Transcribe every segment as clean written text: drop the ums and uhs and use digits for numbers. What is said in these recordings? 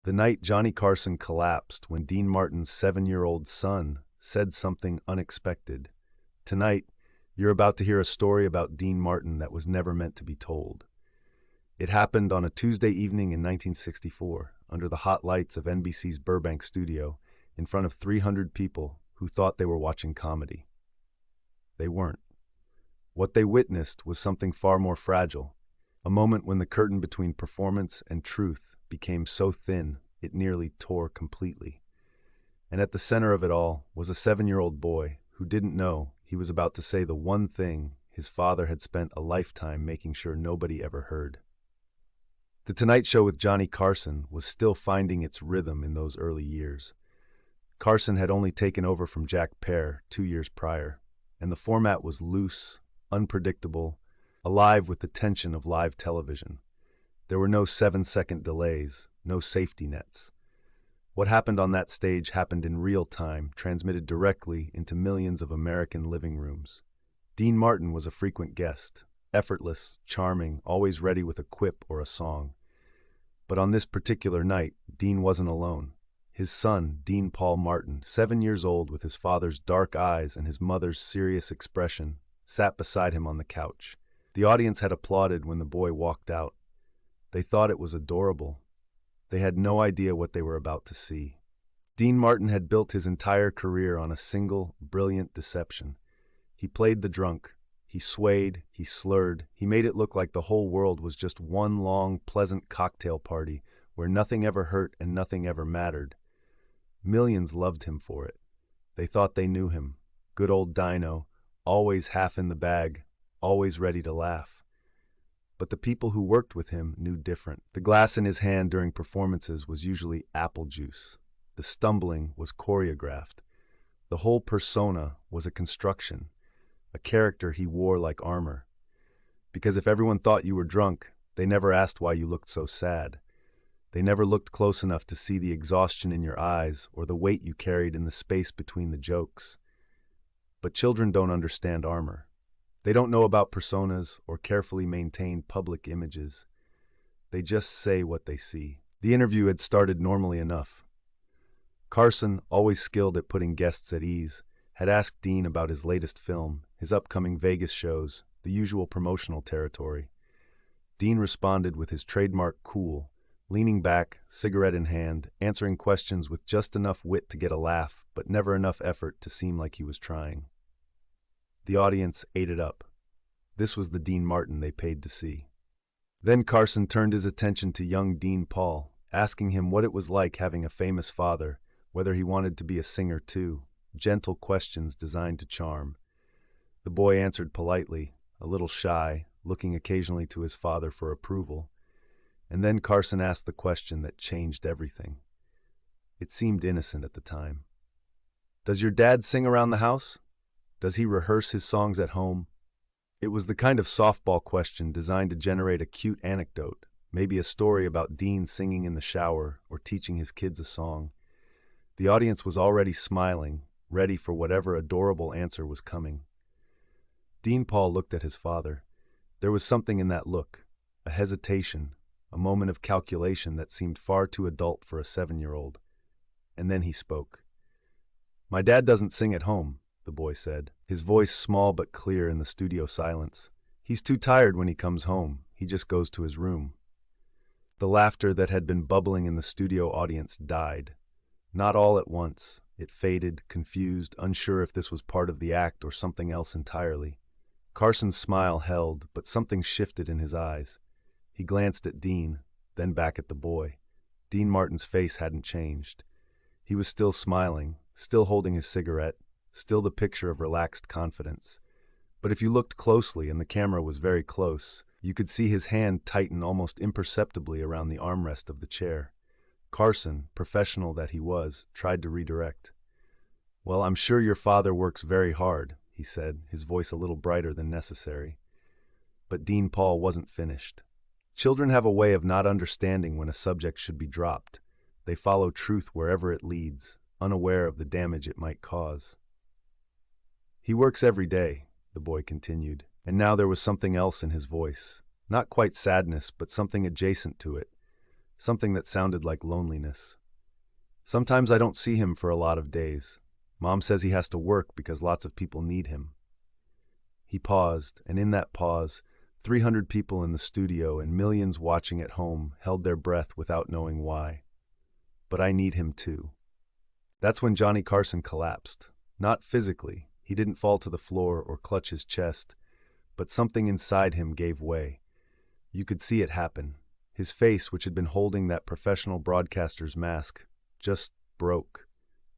The night Johnny Carson collapsed when Dean Martin's 7-year-old son said something unexpected. Tonight, you're about to hear a story about Dean Martin that was never meant to be told. It happened on a Tuesday evening in 1964, under the hot lights of NBC's Burbank studio, in front of 300 people who thought they were watching comedy. They weren't. What they witnessed was something far more fragile, a moment when the curtain between performance and truth became so thin it nearly tore completely. And at the center of it all was a 7-year-old boy who didn't know he was about to say the one thing his father had spent a lifetime making sure nobody ever heard. The Tonight Show with Johnny Carson was still finding its rhythm in those early years. Carson had only taken over from Jack Paar 2 years prior, and the format was loose, unpredictable, alive with the tension of live television. There were no 7-second delays, no safety nets. What happened on that stage happened in real time, transmitted directly into millions of American living rooms. Dean Martin was a frequent guest, effortless, charming, always ready with a quip or a song. But on this particular night, Dean wasn't alone. His son, Dean Paul Martin, 7 years old with his father's dark eyes and his mother's serious expression, sat beside him on the couch. The audience had applauded when the boy walked out. They thought it was adorable. They had no idea what they were about to see. Dean Martin had built his entire career on a single, brilliant deception. He played the drunk. He swayed, he slurred, he made it look like the whole world was just one long, pleasant cocktail party where nothing ever hurt and nothing ever mattered. Millions loved him for it. They thought they knew him. Good old Dino, always half in the bag, always ready to laugh. But the people who worked with him knew different. The glass in his hand during performances was usually apple juice. The stumbling was choreographed. The whole persona was a construction, a character he wore like armor. Because if everyone thought you were drunk, they never asked why you looked so sad. They never looked close enough to see the exhaustion in your eyes or the weight you carried in the space between the jokes. But children don't understand armor. They don't know about personas or carefully maintained public images. They just say what they see. The interview had started normally enough. Carson, always skilled at putting guests at ease, had asked Dean about his latest film, his upcoming Vegas shows, the usual promotional territory. Dean responded with his trademark cool, leaning back, cigarette in hand, answering questions with just enough wit to get a laugh, but never enough effort to seem like he was trying. The audience ate it up. This was the Dean Martin they paid to see. Then Carson turned his attention to young Dean Paul, asking him what it was like having a famous father, whether he wanted to be a singer too, gentle questions designed to charm. The boy answered politely, a little shy, looking occasionally to his father for approval. And then Carson asked the question that changed everything. It seemed innocent at the time. "Does your dad sing around the house? Does he rehearse his songs at home?" It was the kind of softball question designed to generate a cute anecdote, maybe a story about Dean singing in the shower or teaching his kids a song. The audience was already smiling, ready for whatever adorable answer was coming. Dean Paul looked at his father. There was something in that look, a hesitation, a moment of calculation that seemed far too adult for a 7-year-old. And then he spoke. "My dad doesn't sing at home," the boy said, his voice small but clear in the studio silence. "He's too tired when he comes home. He just goes to his room." The laughter that had been bubbling in the studio audience died. Not all at once. It faded, confused, unsure if this was part of the act or something else entirely. Carson's smile held, but something shifted in his eyes. He glanced at Dean, then back at the boy. Dean Martin's face hadn't changed. He was still smiling, still holding his cigarette, still the picture of relaxed confidence. But if you looked closely, and the camera was very close, you could see his hand tighten almost imperceptibly around the armrest of the chair. Carson, professional that he was, tried to redirect. "Well, I'm sure your father works very hard," he said, his voice a little brighter than necessary. But Dean Paul wasn't finished. Children have a way of not understanding when a subject should be dropped. They follow truth wherever it leads, unaware of the damage it might cause. "He works every day," the boy continued, and now there was something else in his voice. Not quite sadness, but something adjacent to it. something that sounded like loneliness. Sometimes I don't see him for a lot of days. Mom says he has to work because lots of people need him. He paused, and in that pause, 300 people in the studio and millions watching at home held their breath without knowing why. But I need him too. That's when Johnny Carson collapsed. Not physically, he didn't fall to the floor or clutch his chest, but something inside him gave way. You could see it happen. His face, which had been holding that professional broadcaster's mask, just broke.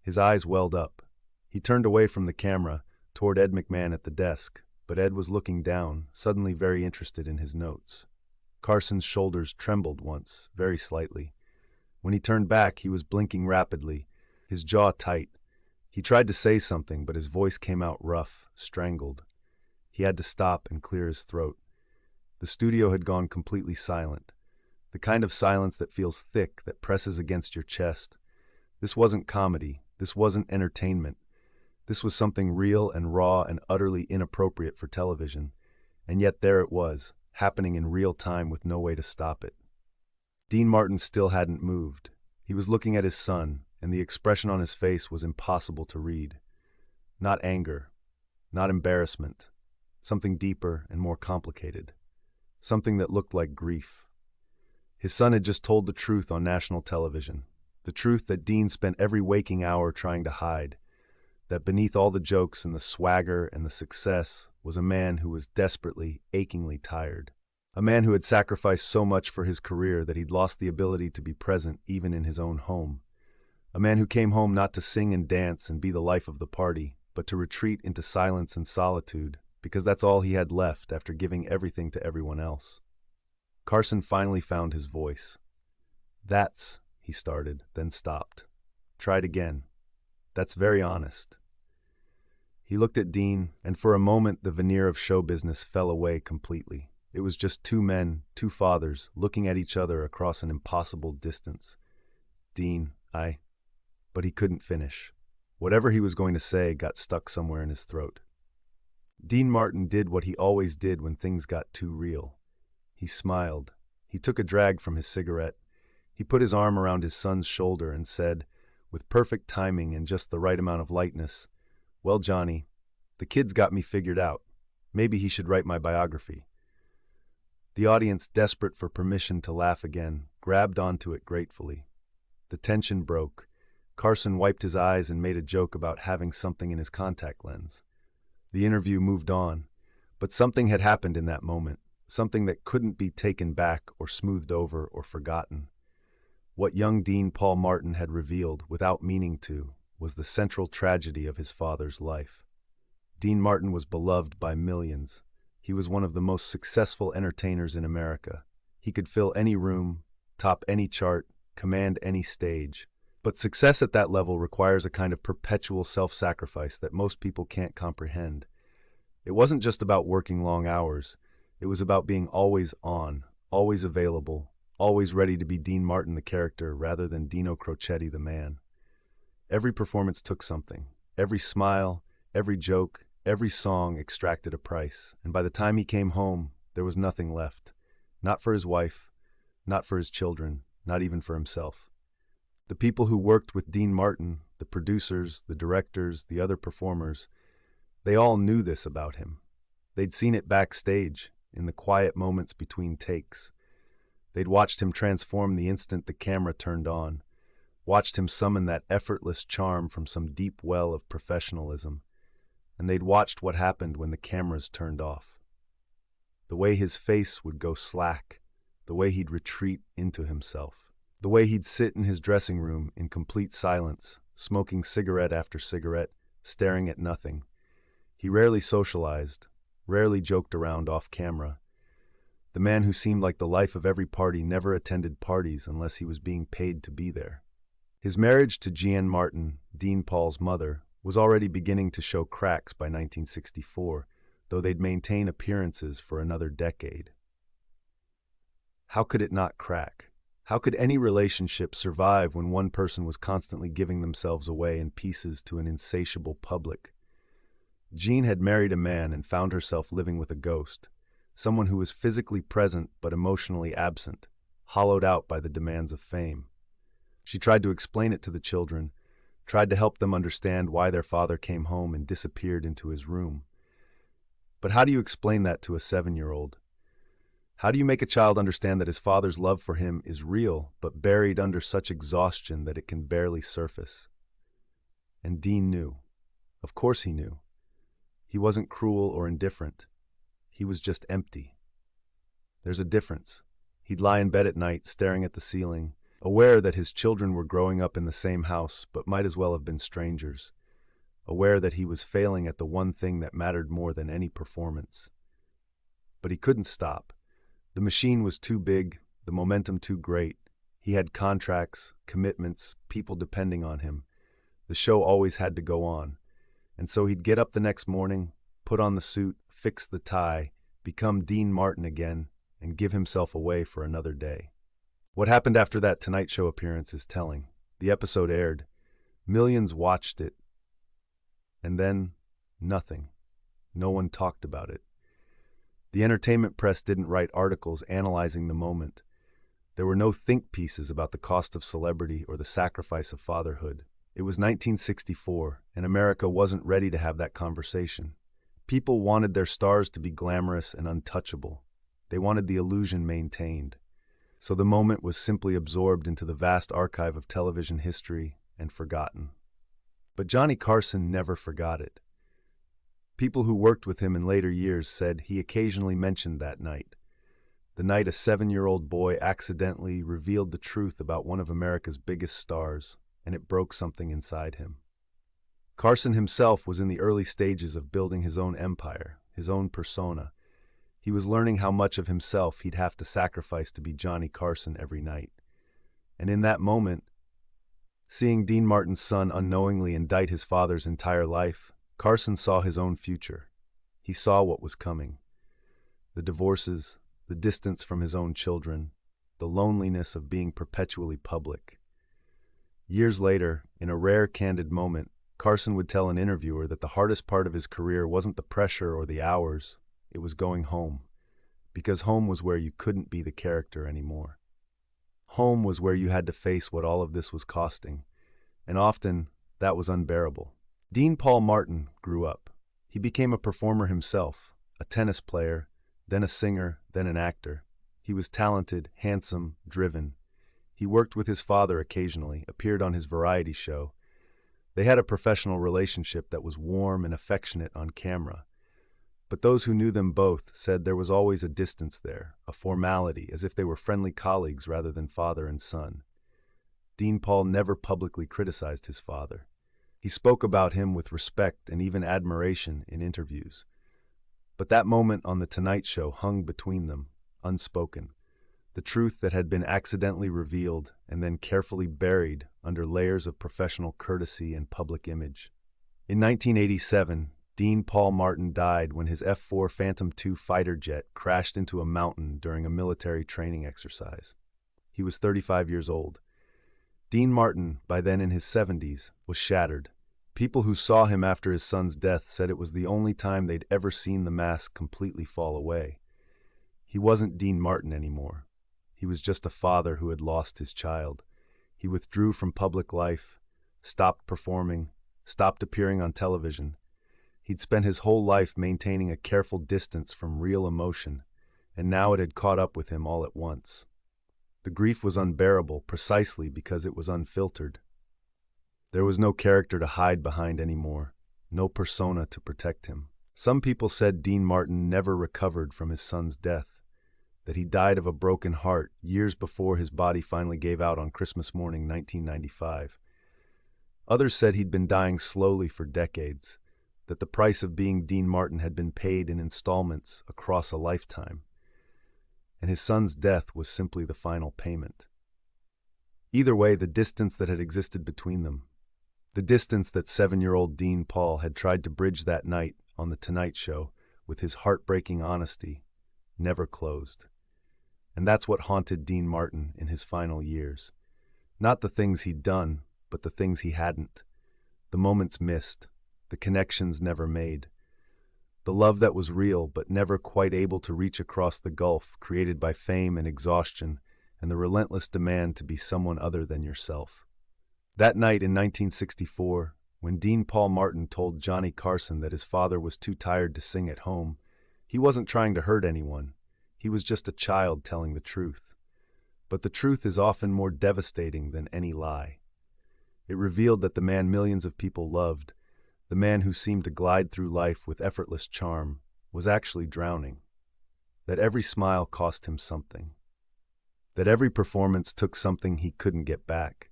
His eyes welled up. He turned away from the camera, toward Ed McMahon at the desk, but Ed was looking down, suddenly very interested in his notes. Carson's shoulders trembled once, very slightly. When he turned back, he was blinking rapidly, his jaw tight. He tried to say something, but his voice came out rough, strangled. He had to stop and clear his throat. The studio had gone completely silent. The kind of silence that feels thick, that presses against your chest. This wasn't comedy. This wasn't entertainment. This was something real and raw and utterly inappropriate for television. And yet there it was, happening in real time with no way to stop it. Dean Martin still hadn't moved. He was looking at his son, and the expression on his face was impossible to read. Not anger, not embarrassment, something deeper and more complicated. Something that looked like grief. His son had just told the truth on national television. The truth that Dean spent every waking hour trying to hide. That beneath all the jokes and the swagger and the success was a man who was desperately, achingly tired. A man who had sacrificed so much for his career that he'd lost the ability to be present even in his own home. A man who came home not to sing and dance and be the life of the party, but to retreat into silence and solitude, because that's all he had left after giving everything to everyone else. Carson finally found his voice. "That's," he started, then stopped. "Tried again. That's very honest." He looked at Dean, and for a moment the veneer of show business fell away completely. It was just two men, two fathers, looking at each other across an impossible distance. "Dean, But he couldn't finish. Whatever he was going to say got stuck somewhere in his throat. Dean Martin did what he always did when things got too real. He smiled. He took a drag from his cigarette. He put his arm around his son's shoulder and said, with perfect timing and just the right amount of lightness, "Well, Johnny, the kid's got me figured out. Maybe he should write my biography." The audience, desperate for permission to laugh again, grabbed onto it gratefully. The tension broke. Carson wiped his eyes and made a joke about having something in his contact lens. The interview moved on, but something had happened in that moment, something that couldn't be taken back or smoothed over or forgotten. What young Dean Paul Martin had revealed, without meaning to, was the central tragedy of his father's life. Dean Martin was beloved by millions. He was one of the most successful entertainers in America. He could fill any room, top any chart, command any stage. But success at that level requires a kind of perpetual self-sacrifice that most people can't comprehend. It wasn't just about working long hours. It was about being always on, always available, always ready to be Dean Martin the character rather than Dino Crocetti the man. Every performance took something. Every smile, every joke, every song extracted a price. And by the time he came home, there was nothing left. Not for his wife, not for his children, not even for himself. The people who worked with Dean Martin, the producers, the directors, the other performers, they all knew this about him. They'd seen it backstage, in the quiet moments between takes. They'd watched him transform the instant the camera turned on, watched him summon that effortless charm from some deep well of professionalism, and they'd watched what happened when the cameras turned off. The way his face would go slack, the way he'd retreat into himself. The way he'd sit in his dressing room in complete silence, smoking cigarette after cigarette, staring at nothing. He rarely socialized, rarely joked around off camera. The man who seemed like the life of every party never attended parties unless he was being paid to be there. His marriage to Jeanne Martin, Dean Paul's mother, was already beginning to show cracks by 1964, though they'd maintain appearances for another decade. How could it not crack? How could any relationship survive when one person was constantly giving themselves away in pieces to an insatiable public? Jean had married a man and found herself living with a ghost, someone who was physically present but emotionally absent, hollowed out by the demands of fame. She tried to explain it to the children, tried to help them understand why their father came home and disappeared into his room. But how do you explain that to a 7-year-old? How do you make a child understand that his father's love for him is real, but buried under such exhaustion that it can barely surface? And Dean knew. Of course he knew. He wasn't cruel or indifferent. He was just empty. There's a difference. He'd lie in bed at night, staring at the ceiling, aware that his children were growing up in the same house, but might as well have been strangers. Aware that he was failing at the one thing that mattered more than any performance. But he couldn't stop. The machine was too big, the momentum too great. He had contracts, commitments, people depending on him. The show always had to go on. And so he'd get up the next morning, put on the suit, fix the tie, become Dean Martin again, and give himself away for another day. What happened after that Tonight Show appearance is telling. The episode aired. Millions watched it. And then, nothing. No one talked about it. The entertainment press didn't write articles analyzing the moment. There were no think pieces about the cost of celebrity or the sacrifice of fatherhood. It was 1964, and America wasn't ready to have that conversation. People wanted their stars to be glamorous and untouchable. They wanted the illusion maintained. So the moment was simply absorbed into the vast archive of television history and forgotten. But Johnny Carson never forgot it. People who worked with him in later years said he occasionally mentioned that night. The night a 7-year-old boy accidentally revealed the truth about one of America's biggest stars, and it broke something inside him. Carson himself was in the early stages of building his own empire, his own persona. He was learning how much of himself he'd have to sacrifice to be Johnny Carson every night. And in that moment, seeing Dean Martin's son unknowingly indict his father's entire life, Carson saw his own future. He saw what was coming. The divorces, the distance from his own children, the loneliness of being perpetually public. Years later, in a rare candid moment, Carson would tell an interviewer that the hardest part of his career wasn't the pressure or the hours, it was going home. Because home was where you couldn't be the character anymore. Home was where you had to face what all of this was costing, and often that was unbearable. Dean Paul Martin grew up. He became a performer himself, a tennis player, then a singer, then an actor. He was talented, handsome, driven. He worked with his father occasionally, appeared on his variety show. They had a professional relationship that was warm and affectionate on camera. But those who knew them both said there was always a distance there, a formality, as if they were friendly colleagues rather than father and son. Dean Paul never publicly criticized his father. He spoke about him with respect and even admiration in interviews. But that moment on The Tonight Show hung between them, unspoken. The truth that had been accidentally revealed and then carefully buried under layers of professional courtesy and public image. In 1987, Dean Paul Martin died when his F-4 Phantom II fighter jet crashed into a mountain during a military training exercise. He was 35 years old. Dean Martin, by then in his 70s, was shattered. People who saw him after his son's death said it was the only time they'd ever seen the mask completely fall away. He wasn't Dean Martin anymore. He was just a father who had lost his child. He withdrew from public life, stopped performing, stopped appearing on television. He'd spent his whole life maintaining a careful distance from real emotion, and now it had caught up with him all at once. The grief was unbearable precisely because it was unfiltered. There was no character to hide behind anymore, no persona to protect him. Some people said Dean Martin never recovered from his son's death, that he died of a broken heart years before his body finally gave out on Christmas morning 1995. Others said he'd been dying slowly for decades, that the price of being Dean Martin had been paid in installments across a lifetime, and his son's death was simply the final payment. Either way, the distance that had existed between them, the distance that 7-year-old Dean Paul had tried to bridge that night on The Tonight Show with his heartbreaking honesty, never closed. And that's what haunted Dean Martin in his final years. Not the things he'd done, but the things he hadn't. The moments missed, the connections never made. The love that was real but never quite able to reach across the gulf created by fame and exhaustion, and the relentless demand to be someone other than yourself. That night in 1964, when Dean Paul Martin told Johnny Carson that his father was too tired to sing at home, he wasn't trying to hurt anyone. He was just a child telling the truth. But the truth is often more devastating than any lie. It revealed that the man millions of people loved, the man who seemed to glide through life with effortless charm, was actually drowning. That every smile cost him something. That every performance took something he couldn't get back.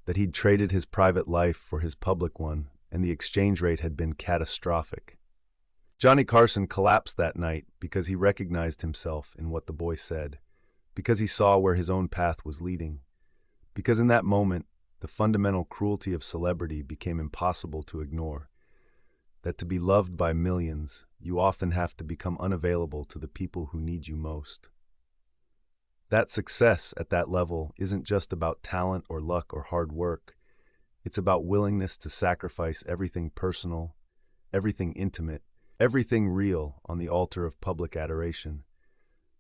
That he'd traded his private life for his public one, and the exchange rate had been catastrophic. Johnny Carson collapsed that night because he recognized himself in what the boy said, because he saw where his own path was leading, because in that moment, the fundamental cruelty of celebrity became impossible to ignore. That to be loved by millions, you often have to become unavailable to the people who need you most. That success at that level isn't just about talent or luck or hard work. It's about willingness to sacrifice everything personal, everything intimate, everything real on the altar of public adoration.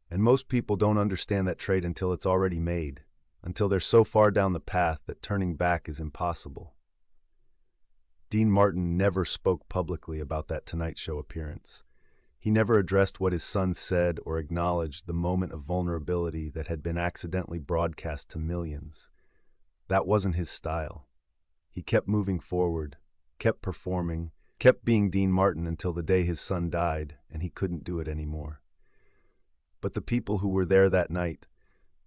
And most people don't understand that trade until it's already made, until they're so far down the path that turning back is impossible. Dean Martin never spoke publicly about that Tonight Show appearance. He never addressed what his son said or acknowledged the moment of vulnerability that had been accidentally broadcast to millions. That wasn't his style. He kept moving forward, kept performing, kept being Dean Martin until the day his son died and he couldn't do it anymore. But the people who were there that night,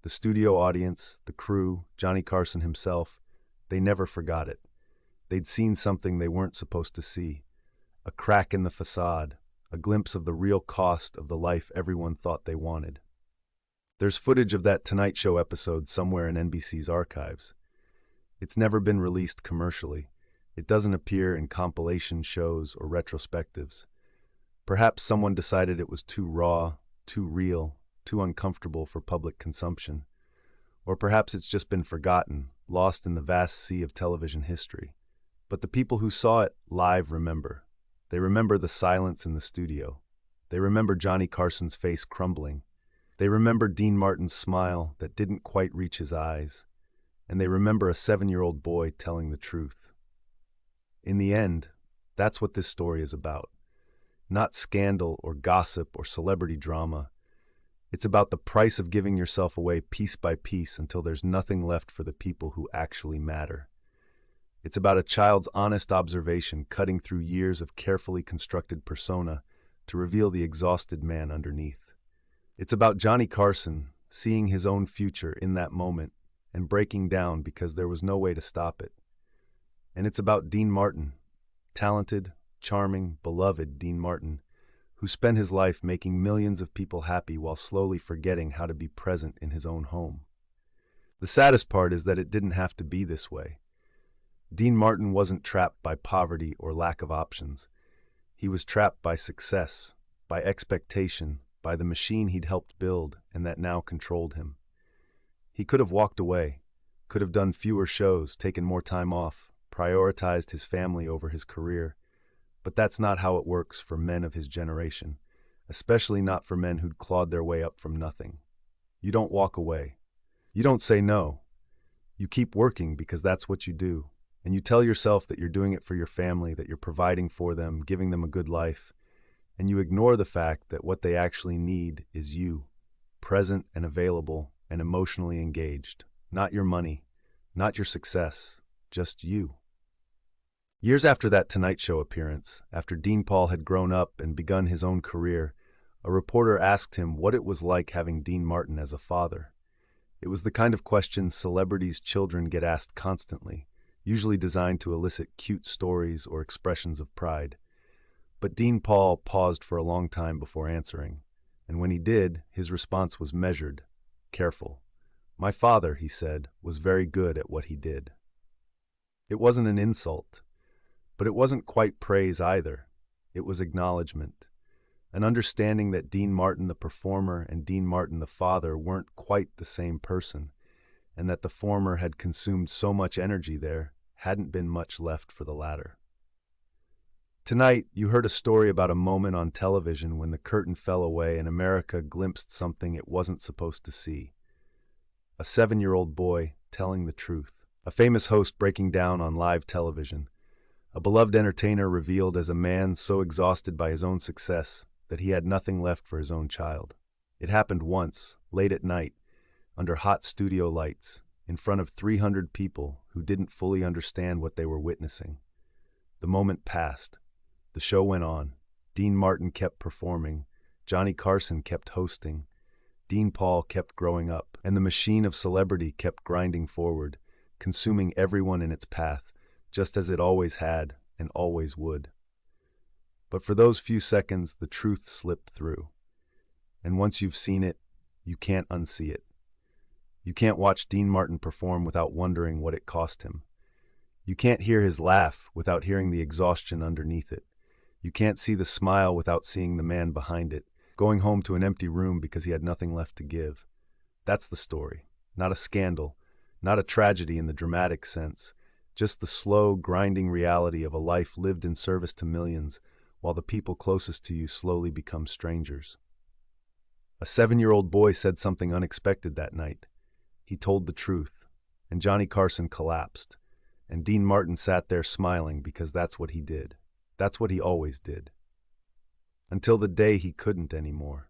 the studio audience, the crew, Johnny Carson himself, they never forgot it. They'd seen something they weren't supposed to see. A crack in the facade, a glimpse of the real cost of the life everyone thought they wanted. There's footage of that Tonight Show episode somewhere in NBC's archives. It's never been released commercially. It doesn't appear in compilation shows or retrospectives. Perhaps someone decided it was too raw, too real, too uncomfortable for public consumption. Or perhaps it's just been forgotten, lost in the vast sea of television history. But the people who saw it live remember. They remember the silence in the studio. They remember Johnny Carson's face crumbling. They remember Dean Martin's smile that didn't quite reach his eyes. And they remember a 7-year-old boy telling the truth. In the end, that's what this story is about. Not scandal or gossip or celebrity drama. It's about the price of giving yourself away piece by piece until there's nothing left for the people who actually matter. It's about a child's honest observation cutting through years of carefully constructed persona to reveal the exhausted man underneath. It's about Johnny Carson seeing his own future in that moment and breaking down because there was no way to stop it. And it's about Dean Martin, talented, charming, beloved Dean Martin, who spent his life making millions of people happy while slowly forgetting how to be present in his own home. The saddest part is that it didn't have to be this way. Dean Martin wasn't trapped by poverty or lack of options. He was trapped by success, by expectation, by the machine he'd helped build and that now controlled him. He could have walked away, could have done fewer shows, taken more time off, prioritized his family over his career. But that's not how it works for men of his generation, especially not for men who'd clawed their way up from nothing. You don't walk away. You don't say no. You keep working because that's what you do. And you tell yourself that you're doing it for your family, that you're providing for them, giving them a good life. And you ignore the fact that what they actually need is you, present and available and emotionally engaged. Not your money, not your success, just you. Years after that Tonight Show appearance, after Dean Paul had grown up and begun his own career, a reporter asked him what it was like having Dean Martin as a father. It was the kind of question celebrities' children get asked constantly, usually designed to elicit cute stories or expressions of pride. But Dean Paul paused for a long time before answering, and when he did, his response was measured, careful. "My father," he said, "was very good at what he did." It wasn't an insult, but it wasn't quite praise either. It was acknowledgement, an understanding that Dean Martin the performer and Dean Martin the father weren't quite the same person, and that the former had consumed so much energy there, hadn't been much left for the latter. Tonight, you heard a story about a moment on television when the curtain fell away and America glimpsed something it wasn't supposed to see. A 7-year-old boy telling the truth. A famous host breaking down on live television. A beloved entertainer revealed as a man so exhausted by his own success that he had nothing left for his own child. It happened once, late at night, under hot studio lights, in front of 300 people who didn't fully understand what they were witnessing. The moment passed. The show went on. Dean Martin kept performing. Johnny Carson kept hosting. Dean Paul kept growing up, and the machine of celebrity kept grinding forward, consuming everyone in its path, just as it always had and always would. But for those few seconds, the truth slipped through. And once you've seen it, you can't unsee it. You can't watch Dean Martin perform without wondering what it cost him. You can't hear his laugh without hearing the exhaustion underneath it. You can't see the smile without seeing the man behind it, going home to an empty room because he had nothing left to give. That's the story. Not a scandal, not a tragedy in the dramatic sense, just the slow, grinding reality of a life lived in service to millions, while the people closest to you slowly become strangers. A 7-year-old boy said something unexpected that night. He told the truth, and Johnny Carson collapsed, and Dean Martin sat there smiling because that's what he did. That's what he always did. Until the day he couldn't anymore.